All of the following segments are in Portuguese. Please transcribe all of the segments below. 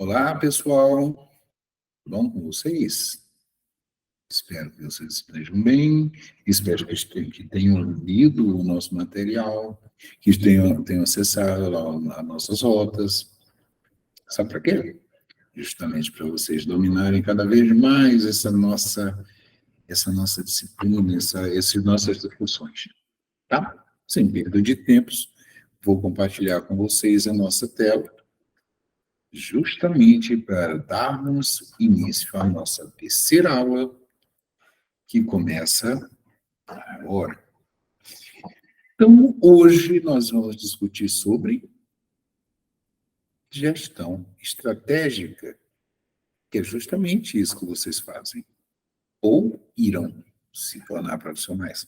Olá, pessoal. Tudo bom com vocês? Espero que vocês estejam bem. Espero que tenham lido o nosso material, que tenham acessado lá as nossas rotas. Sabe para quê? Justamente para vocês dominarem cada vez mais essa nossa disciplina, essas nossas discussões. Tá? Sem perda de tempos, vou compartilhar com vocês a nossa tela, justamente para darmos início à nossa terceira aula, que começa agora. Então, hoje nós vamos discutir sobre gestão estratégica, que é justamente isso que vocês fazem, ou irão se tornar profissionais.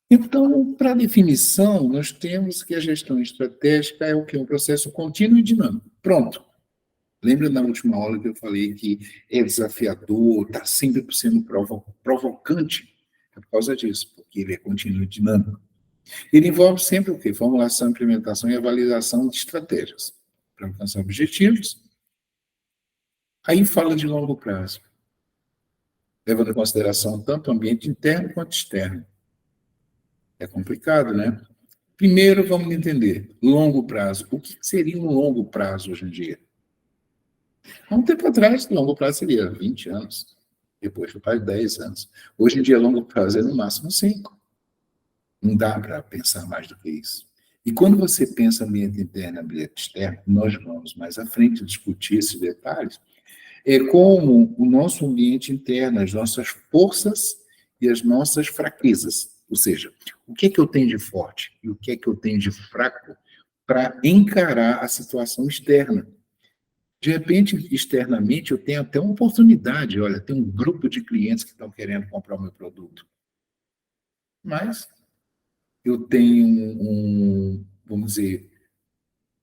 Então, para definição, nós temos que a gestão estratégica é o quê? Um processo contínuo e dinâmico. Pronto. Lembra da última aula que eu falei que é desafiador, está sempre sendo provocante? É por causa disso, porque ele é contínuo e dinâmico. Ele envolve sempre o quê? Formulação, implementação e avaliação de estratégias para alcançar objetivos. Aí fala de longo prazo, levando em consideração tanto o ambiente interno quanto externo. É complicado, né? Primeiro, vamos entender, longo prazo. O que seria um longo prazo hoje em dia? Há um tempo atrás, longo prazo seria 20 anos, depois foi para 10 anos. Hoje em dia, longo prazo é no máximo 5. Não dá para pensar mais do que isso. E quando você pensa ambiente interno e ambiente externo, nós vamos mais à frente discutir esses detalhes, é como o nosso ambiente interno, as nossas forças e as nossas fraquezas. Ou seja, o que é que eu tenho de forte e o que é que eu tenho de fraco para encarar a situação externa. De repente, externamente, eu tenho até uma oportunidade. Olha, tem um grupo de clientes que estão querendo comprar o meu produto. Mas eu tenho vamos dizer,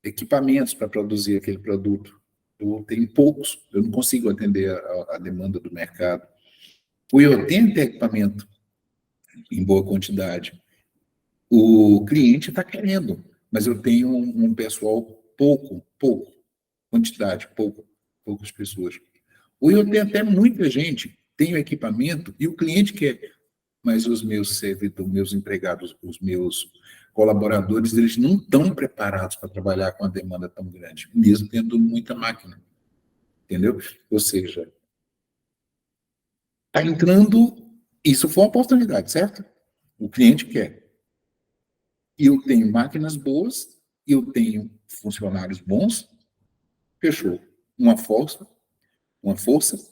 equipamentos para produzir aquele produto. Eu tenho poucos, eu não consigo atender a demanda do mercado. Ou eu tenho até equipamento em boa quantidade. O cliente está querendo, mas eu tenho um pessoal pouco, quantidade, poucas pessoas. Ou eu tenho até muita gente, tenho equipamento e o cliente quer, mas os meus servidores, meus empregados, os meus colaboradores, eles não estão preparados para trabalhar com a demanda tão grande, mesmo tendo muita máquina, entendeu? Ou seja, está entrando, isso foi uma oportunidade, certo? O cliente quer. E eu tenho máquinas boas, eu tenho funcionários bons, fechou. Uma força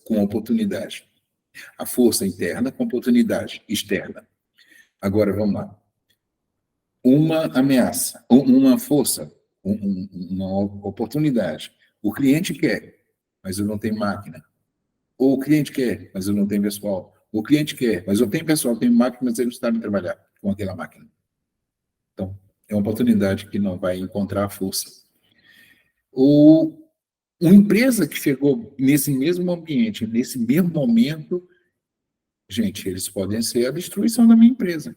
com oportunidade. A força interna com oportunidade externa. Agora, vamos lá. Uma ameaça, uma força, uma oportunidade. O cliente quer, mas eu não tenho máquina. Ou o cliente quer, mas eu não tenho pessoal. O cliente quer, mas eu tenho pessoal, tenho máquina, mas ele não sabe trabalhar com aquela máquina. Então, é uma oportunidade que não vai encontrar força. Ou uma empresa que chegou nesse mesmo ambiente, nesse mesmo momento, gente, eles podem ser a destruição da minha empresa.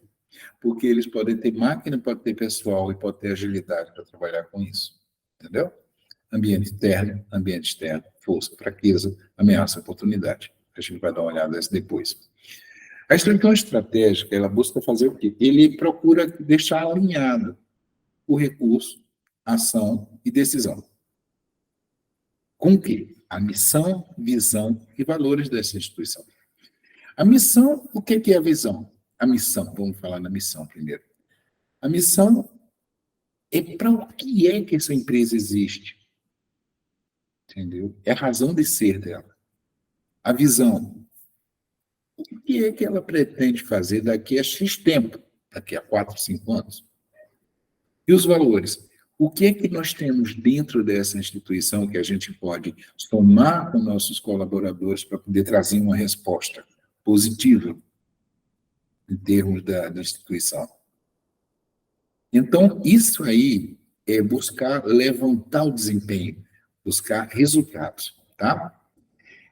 Porque eles podem ter máquina, podem ter pessoal e podem ter agilidade para trabalhar com isso. Entendeu? Ambiente interno, ambiente externo, força, fraqueza, ameaça, oportunidade. A gente vai dar uma olhada nessa depois. A estrutura estratégica, ela busca fazer o quê? Ele procura deixar alinhado o recurso, ação e decisão. Com o quê? A missão, visão e valores dessa instituição. A missão, o que é a visão? A missão, vamos falar na missão primeiro. A missão é para o que é que essa empresa existe. Entendeu? É a razão de ser dela. A visão. O que é que ela pretende fazer daqui a X tempo? Daqui a 4, 5 anos? E os valores? O que é que nós temos dentro dessa instituição que a gente pode somar com nossos colaboradores para poder trazer uma resposta positiva em termos da instituição? Então, isso aí é buscar levantar o desempenho, buscar resultados, tá?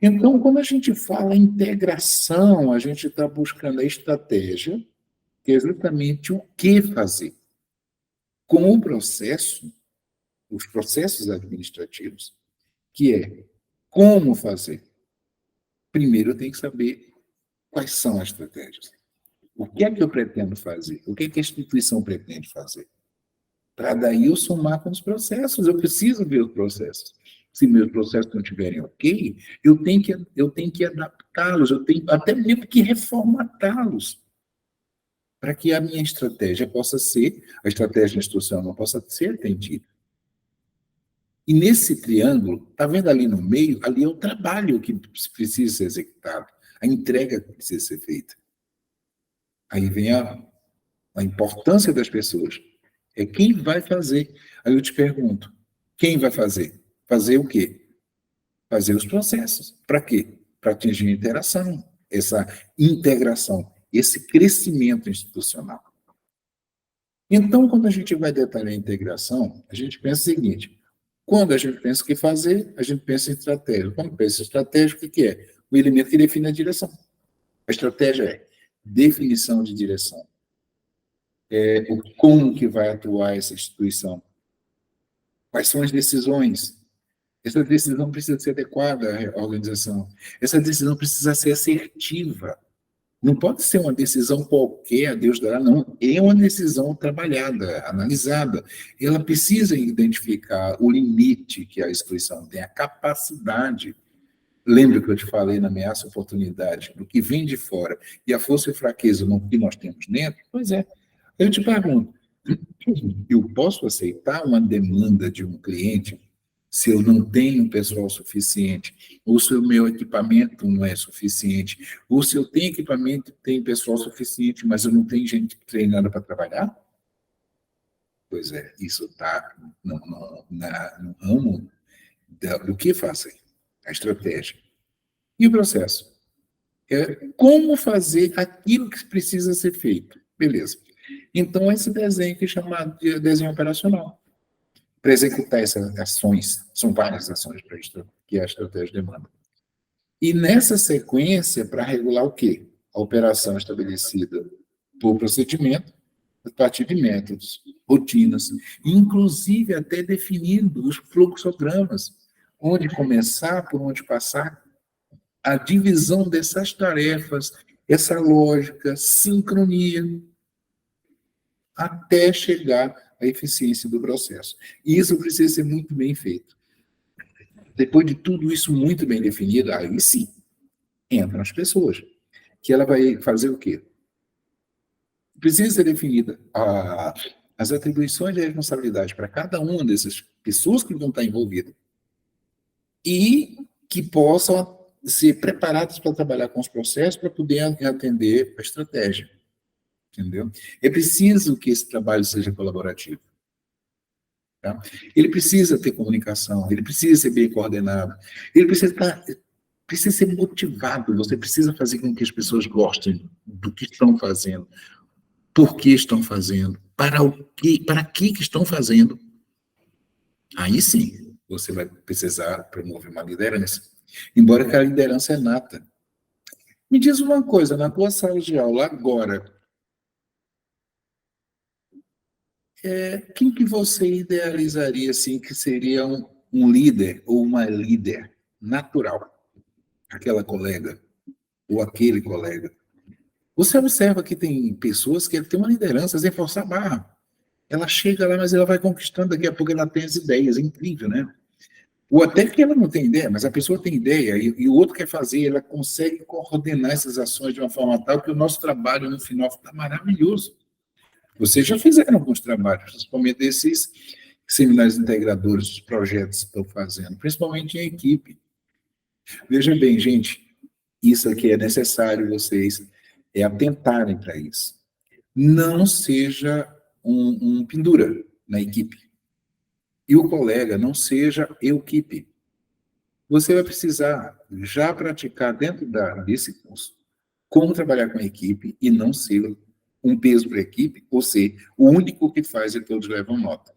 Então, quando a gente fala em integração, a gente está buscando a estratégia, que é exatamente o que fazer com o processo, os processos administrativos, que é como fazer. Primeiro, eu tenho que saber quais são as estratégias. O que é que eu pretendo fazer? O que é que a instituição pretende fazer? Para daí eu somar com os processos. Eu preciso ver os processos. Se meus processos não estiverem ok, eu tenho que adaptá-los, eu tenho até mesmo que reformatá-los, para que a minha estratégia possa ser, a estratégia institucional possa ser atendida. E nesse triângulo, está vendo ali no meio, ali é o trabalho que precisa ser executado, a entrega que precisa ser feita. Aí vem a importância das pessoas. É quem vai fazer. Aí eu te pergunto, quem vai fazer? Fazer o quê? Fazer os processos. Para quê? Para atingir a interação, essa integração, esse crescimento institucional. Então, quando a gente vai detalhar a integração, a gente pensa o seguinte: quando a gente pensa o que fazer, a gente pensa em estratégia. Quando pensa em estratégia, o que é? O elemento que define a direção. A estratégia é definição de direção. O como que vai atuar essa instituição. Quais são as decisões? Essa decisão precisa ser adequada à organização. Essa decisão precisa ser assertiva. Não pode ser uma decisão qualquer, Deus dará, não. É uma decisão trabalhada, analisada. Ela precisa identificar o limite que a instituição tem, a capacidade. Lembra que eu te falei na ameaça oportunidade, do que vem de fora e a força e fraqueza no que nós temos dentro? Pois é. Eu te pergunto, eu posso aceitar uma demanda de um cliente se eu não tenho pessoal suficiente, ou se o meu equipamento não é suficiente, ou se eu tenho equipamento e tenho pessoal suficiente, mas eu não tenho gente treinada para trabalhar? Pois é, isso está no ramo do que fazer, a estratégia. E o processo? Como fazer aquilo que precisa ser feito. Beleza. Então, esse desenho que é chamado de desenho operacional. Para executar essas ações, são várias ações para isso que a estratégia demanda. E nessa sequência, para regular o quê? A operação estabelecida por procedimento, a partir de métodos, rotinas, inclusive até definindo os fluxogramas, onde começar, por onde passar, a divisão dessas tarefas, essa lógica, sincronia, até chegar à eficiência do processo. E isso precisa ser muito bem feito. Depois de tudo isso muito bem definido, aí sim, entram as pessoas. Que ela vai fazer o quê? Precisa ser definida as atribuições e responsabilidades para cada uma dessas pessoas que vão estar envolvidas e que possam ser preparadas para trabalhar com os processos para poder atender a estratégia. Entendeu? É preciso que esse trabalho seja colaborativo. Tá? Ele precisa ter comunicação, ele precisa ser bem coordenado, ele precisa ser motivado, você precisa fazer com que as pessoas gostem do que estão fazendo, por que estão fazendo, para que estão fazendo. Aí sim, você vai precisar promover uma liderança, embora que a liderança é nata. Me diz uma coisa, na tua sala de aula agora, quem que você idealizaria assim que seria um líder ou uma líder natural? Aquela colega ou aquele colega. Você observa que tem pessoas que têm uma liderança sem forçar a barra. Ela chega lá, mas ela vai conquistando, daqui a pouco ela tem as ideias, é incrível, né? Ou até que ela não tem ideia, mas a pessoa tem ideia e o outro quer fazer, ela consegue coordenar essas ações de uma forma tal que o nosso trabalho no final fica maravilhoso. Vocês já fizeram alguns trabalhos, principalmente desses seminários integradores, os projetos que estão fazendo, principalmente em equipe. Veja bem, gente, isso aqui é necessário vocês atentarem para isso. Não seja um pendura na equipe. E o colega não seja equipe. Você vai precisar já praticar dentro desse curso como trabalhar com a equipe e não ser um peso para a equipe, ou ser o único que faz e todos levam nota.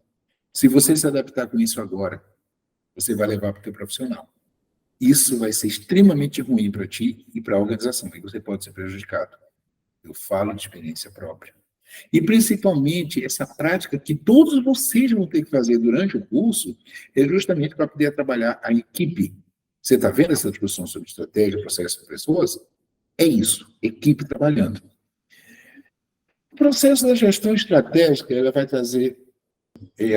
Se você se adaptar com isso agora, você vai levar para o teu profissional. Isso vai ser extremamente ruim para ti e para a organização, e você pode ser prejudicado. Eu falo de experiência própria. E, principalmente, essa prática que todos vocês vão ter que fazer durante o curso é justamente para poder trabalhar a equipe. Você está vendo essa discussão sobre estratégia, processo de pessoas? É isso, equipe trabalhando. O processo da gestão estratégica, ela vai trazer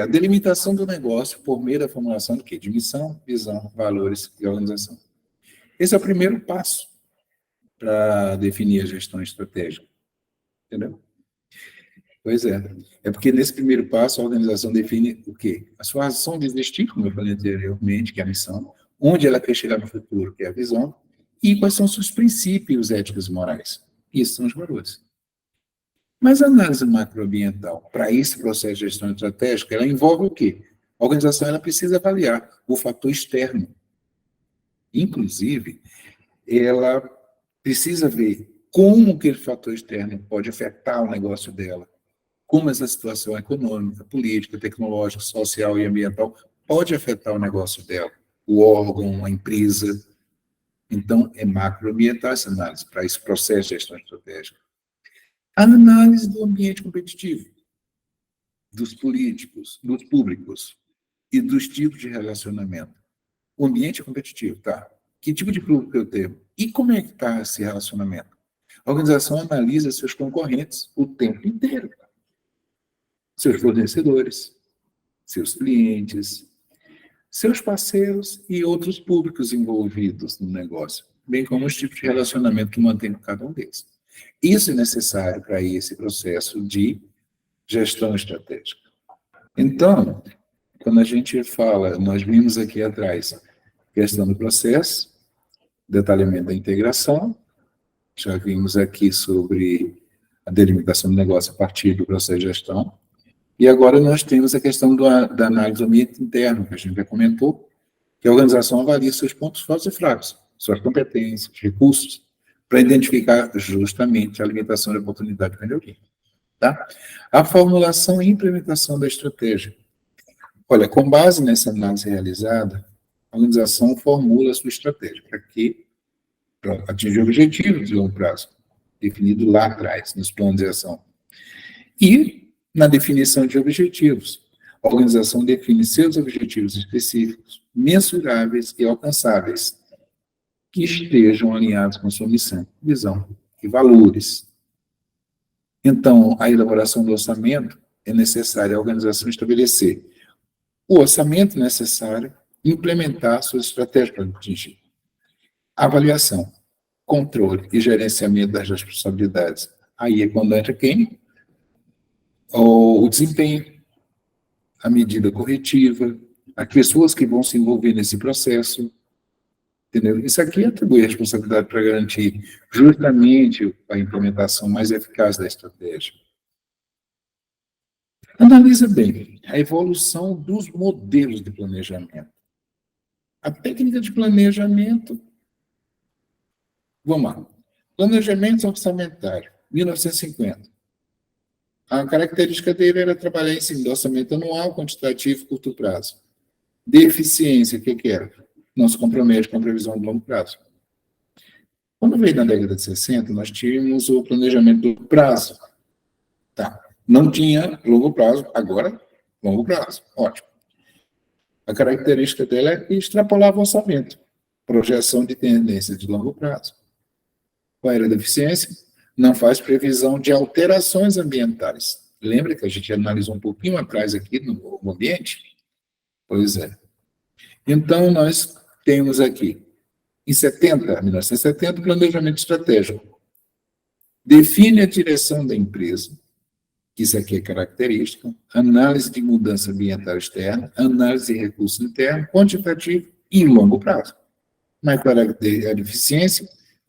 a delimitação do negócio por meio da formulação do quê? De missão, visão, valores e organização. Esse é o primeiro passo para definir a gestão estratégica. Entendeu? Pois é. É porque nesse primeiro passo a organização define o quê? A sua razão de existir, como eu falei anteriormente, que é a missão, onde ela quer chegar no futuro, que é a visão, e quais são os seus princípios éticos e morais. Isso são os valores. Mas a análise macroambiental, para esse processo de gestão estratégica, ela envolve o quê? A organização ela precisa avaliar o fator externo. Inclusive, ela precisa ver como aquele fator externo pode afetar o negócio dela, como essa situação econômica, política, tecnológica, social e ambiental pode afetar o negócio dela, o órgão, a empresa. Então, é macroambiental essa análise para esse processo de gestão estratégica. A análise do ambiente competitivo, dos políticos, dos públicos e dos tipos de relacionamento. O ambiente é competitivo, tá? Que tipo de público eu tenho? E como é que está esse relacionamento? A organização analisa seus concorrentes o tempo inteiro. Seus fornecedores, seus clientes, seus parceiros e outros públicos envolvidos no negócio, bem como os tipos de relacionamento que mantém com cada um deles. Isso é necessário para esse processo de gestão estratégica. Então, quando a gente fala, nós vimos aqui atrás, questão do processo, detalhamento da integração, já vimos aqui sobre a delimitação do negócio a partir do processo de gestão, e agora nós temos a questão da análise do ambiente interno, que a gente já comentou, que a organização avalia seus pontos fortes e fracos, suas competências, recursos, para identificar justamente a limitação da oportunidade de melhoria. Tá? A formulação e implementação da estratégia. Olha, com base nessa análise realizada, a organização formula a sua estratégia. Para quê? Para atingir objetivos de longo prazo, definido lá atrás, nos planos de ação. E na definição de objetivos. A organização define seus objetivos específicos, mensuráveis e alcançáveis, que estejam alinhados com sua missão, visão e valores. Então, a elaboração do orçamento é necessária a organização estabelecer o orçamento necessário, implementar suas estratégias para atingir. Avaliação, controle e gerenciamento das responsabilidades. Aí é quando entra quem? O desempenho, a medida corretiva, as pessoas que vão se envolver nesse processo, entendeu? Isso aqui atribui responsabilidade para garantir justamente a implementação mais eficaz da estratégia. Analisa bem a evolução dos modelos de planejamento. A técnica de planejamento, vamos lá. Planejamento orçamentário, 1950. A característica dele era trabalhar em cima do orçamento anual, quantitativo e curto prazo. De eficiência, o que era? Não se compromete com a previsão de longo prazo. Quando veio na década de 60, nós tínhamos o planejamento do prazo. Tá. Não tinha longo prazo, agora, longo prazo. Ótimo. A característica dela é que extrapolava o orçamento. Projeção de tendência de longo prazo. Qual era a deficiência? Não faz previsão de alterações ambientais. Lembra que a gente analisou um pouquinho atrás aqui no ambiente? Pois é. Então, nós temos aqui, em 1970, o planejamento estratégico. Define a direção da empresa, que isso aqui é característica, análise de mudança ambiental externa, análise de recurso interno, quantitativo e longo prazo. Mas para a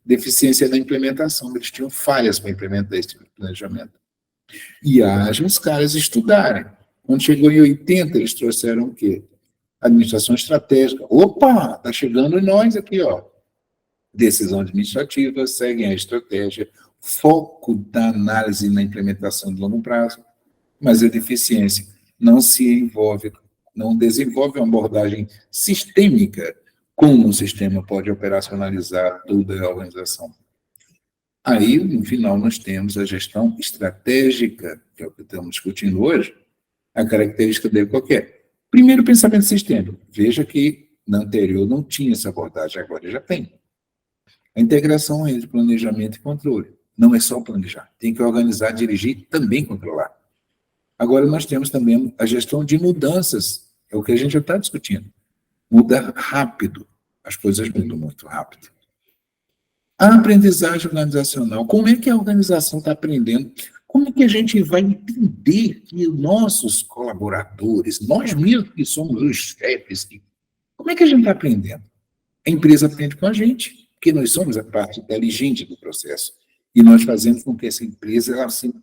deficiência da implementação, eles tinham falhas para implementar esse tipo de planejamento. E haja os caras estudarem. Quando chegou em 80, eles trouxeram o quê? Administração estratégica. Opa, está chegando em nós aqui, ó. Decisão administrativa, seguem a estratégia, foco da análise na implementação de longo prazo, mas a deficiência não se envolve, não desenvolve uma abordagem sistêmica, como o sistema pode operacionalizar toda a organização. Aí, no final, nós temos a gestão estratégica, que é o que estamos discutindo hoje. A característica dele qual que é? Primeiro, pensamento sistêmico. Veja que na anterior não tinha essa abordagem, agora já tem. A integração entre planejamento e controle. Não é só planejar, tem que organizar, dirigir e também controlar. Agora nós temos também a gestão de mudanças, é o que a gente já está discutindo. Muda rápido, as coisas mudam muito rápido. A aprendizagem organizacional, como é que a organização está aprendendo? Como é que a gente vai entender que nossos colaboradores, nós mesmos que somos os chefes, como é que a gente está aprendendo? A empresa aprende com a gente, porque nós somos a parte inteligente do processo. E nós fazemos com que essa empresa ela se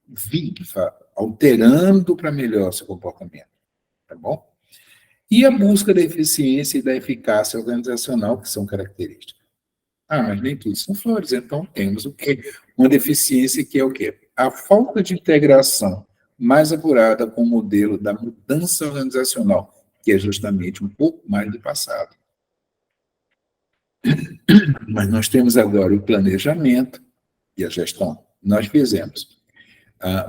viva, alterando para melhor seu comportamento. Tá bom? E a busca da eficiência e da eficácia organizacional, que são características. Mas nem tudo são flores. Então, temos o quê? Uma deficiência que é o quê? A falta de integração mais apurada com o modelo da mudança organizacional, que é justamente um pouco mais do passado. Mas nós temos agora o planejamento e a gestão. Nós fizemos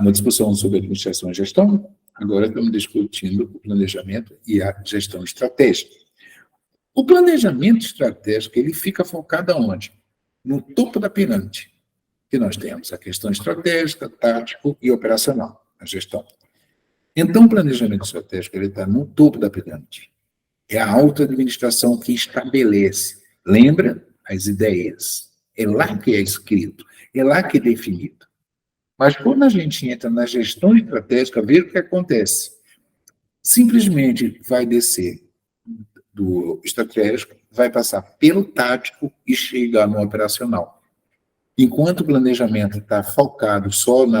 uma discussão sobre administração e gestão, agora estamos discutindo o planejamento e a gestão estratégica. O planejamento estratégico, ele fica focado aonde? No topo da pirâmide, que nós temos a questão estratégica, tático e operacional, a gestão. Então, o planejamento estratégico, ele está no topo da pirâmide. É a alta administração que estabelece, lembra? As ideias. É lá que é escrito, é lá que é definido. Mas quando a gente entra na gestão estratégica, veja o que acontece. Simplesmente vai descer do estratégico, vai passar pelo tático e chegar no operacional. Enquanto o planejamento está focado só no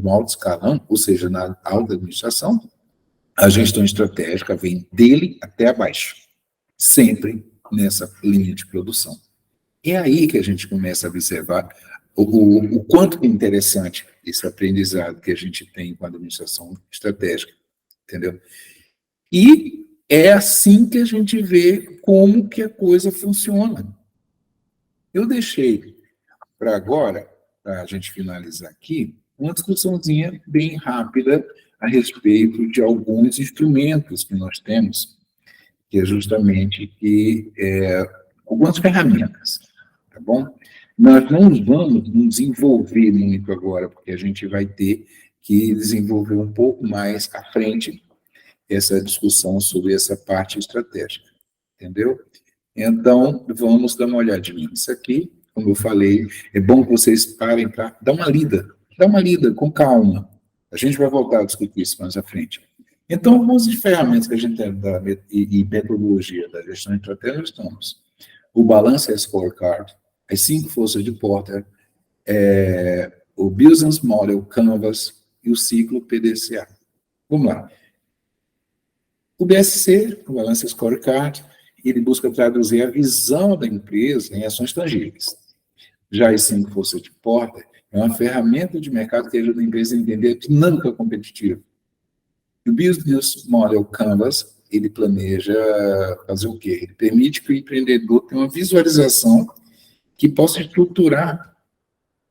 alto escalão, ou seja, na alta administração, a gestão estratégica vem dele até abaixo, sempre nessa linha de produção. É aí que a gente começa a observar o quanto é interessante esse aprendizado que a gente tem com a administração estratégica, entendeu? E é assim que a gente vê como que a coisa funciona. Eu deixei para agora, para a gente finalizar aqui, uma discussãozinha bem rápida a respeito de alguns instrumentos que nós temos, que é justamente algumas ferramentas, tá bom? Nós não vamos nos envolver muito agora, porque a gente vai ter que desenvolver um pouco mais à frente essa discussão sobre essa parte estratégica, entendeu? Então, vamos dar uma olhadinha nisso aqui. Como eu falei, é bom que vocês parem para dar uma lida com calma. A gente vai voltar a discutir isso mais à frente. Então, algumas ferramentas que a gente tem e metodologia da gestão estratégica estamos. O Balance Scorecard, as 5 forças de Porter, o Business Model Canvas e o ciclo PDCA. Vamos lá. O BSC, o Balance Scorecard, ele busca traduzir a visão da empresa em ações tangíveis. Já as 5 forças de Porter é uma ferramenta de mercado que ajuda a empresa a entender a dinâmica competitiva. O Business Model Canvas, ele planeja fazer o quê? Ele permite que o empreendedor tenha uma visualização que possa estruturar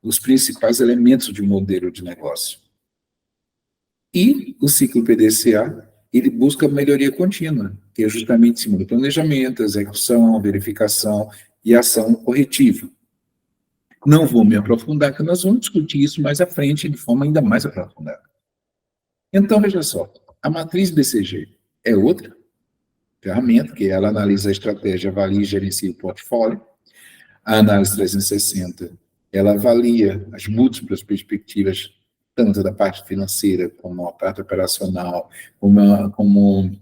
os principais elementos de um modelo de negócio. E o ciclo PDCA, ele busca melhoria contínua, que é justamente em cima do planejamento, execução, verificação e ação corretiva. Não vou me aprofundar, porque nós vamos discutir isso mais à frente, de forma ainda mais aprofundada. Então, veja só, a matriz BCG é outra ferramenta, que ela analisa a estratégia, avalia e gerencia o portfólio. A análise 360, ela avalia as múltiplas perspectivas, tanto da parte financeira, como a parte operacional, como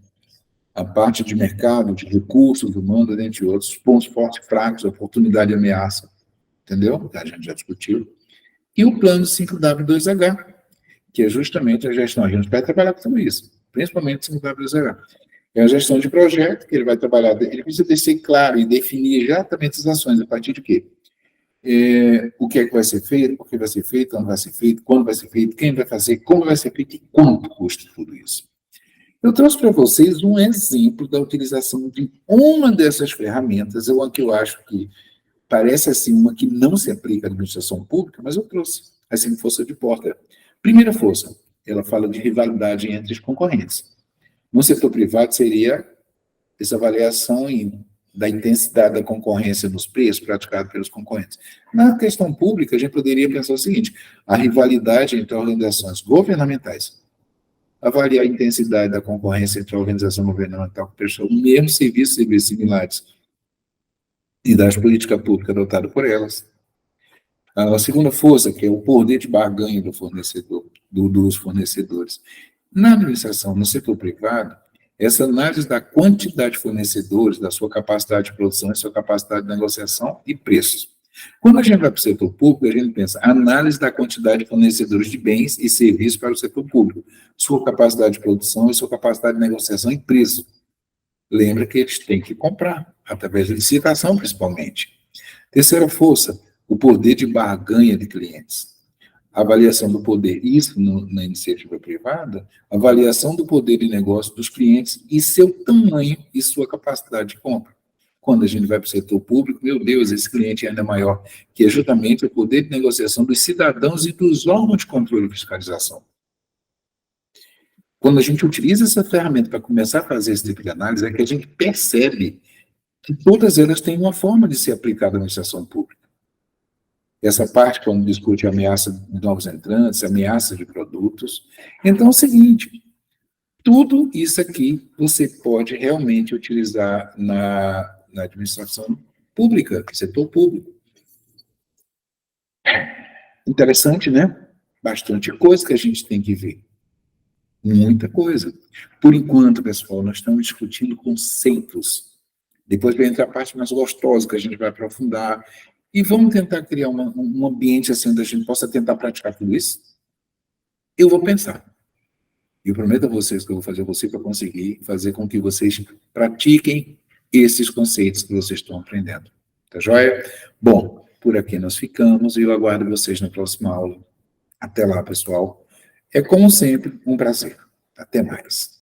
a parte de mercado, de recursos humanos, dentre outros, pontos fortes e fracos, oportunidade e ameaça, entendeu? A gente já discutiu. E o plano 5W2H, que é justamente a gestão. A gente vai trabalhar com tudo isso, principalmente 5W2H. É a gestão de projeto, que ele vai trabalhar, ele precisa ser claro e definir exatamente as ações, a partir de quê? O que é que vai ser feito, por que vai ser feito, onde vai ser feito, quando vai ser feito, quem vai fazer, como vai ser feito e quanto custa tudo isso. Eu trouxe para vocês um exemplo da utilização de uma dessas ferramentas, que eu acho que parece assim uma que não se aplica à administração pública, mas eu trouxe, assim, força de porta. Primeira força, ela fala de rivalidade entre os concorrentes. No setor privado seria essa avaliação da intensidade da concorrência nos preços praticados pelos concorrentes. Na questão pública, a gente poderia pensar o seguinte: a rivalidade entre organizações governamentais, avaliar a intensidade da concorrência entre a organização governamental que presta o mesmo serviço, serviços similares, e das políticas públicas adotadas por elas. A segunda força, que é o poder de barganha do fornecedor, dos fornecedores. Na administração, no setor privado, essa análise da quantidade de fornecedores, da sua capacidade de produção e sua capacidade de negociação e preços. Quando a gente vai para o setor público, a gente pensa análise da quantidade de fornecedores de bens e serviços para o setor público, sua capacidade de produção e sua capacidade de negociação e preço. Lembra que eles têm que comprar, através da licitação, principalmente. Terceira força, o poder de barganha de clientes. Avaliação do poder, isso na iniciativa privada, avaliação do poder de negócio dos clientes e seu tamanho e sua capacidade de compra. Quando a gente vai para o setor público, meu Deus, esse cliente é ainda maior, que é justamente o poder de negociação dos cidadãos e dos órgãos de controle e fiscalização. Quando a gente utiliza essa ferramenta para começar a fazer esse tipo de análise, é que a gente percebe que todas elas têm uma forma de ser aplicada à administração pública. Essa parte, quando discute a ameaça de novos entrantes, ameaça de produtos. Então, é o seguinte, tudo isso aqui você pode realmente utilizar na administração pública, setor público. Interessante, né? Bastante coisa que a gente tem que ver. Muita coisa. Por enquanto, pessoal, nós estamos discutindo conceitos. Depois vem a parte mais gostosa, que a gente vai aprofundar. E vamos tentar criar um ambiente assim, onde a gente possa tentar praticar tudo isso? Eu vou pensar. Eu prometo a vocês que eu vou fazer você para conseguir fazer com que vocês pratiquem esses conceitos que vocês estão aprendendo. Tá joia? Bom, por aqui nós ficamos e eu aguardo vocês na próxima aula. Até lá, pessoal. É, como sempre, um prazer. Até mais.